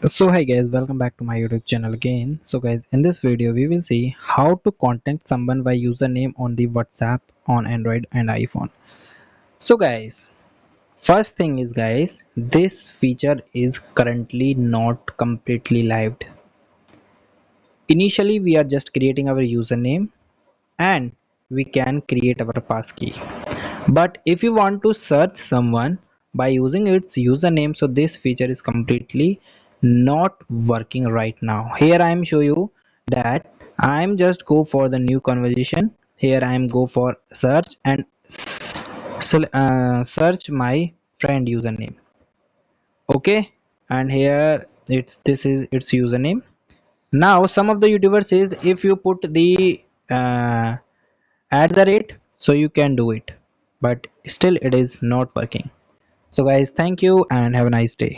So hi guys, welcome back to my YouTube channel again. So guys, in this video we will see how to contact someone by username on the WhatsApp on Android and iPhone. So guys, first thing is guys, this feature is currently not completely live. Initially we are just creating our username and we can create our passkey. But if you want to search someone by using its username, so this feature is completely not working right now. Here I am show you that I am just go for the new conversation. Here I am go for search and search my friend username. Okay, and here this is its username. Now some of the YouTubers says if you put the at the rate, so you can do it, but still it is not working. So guys, thank you and have a nice day.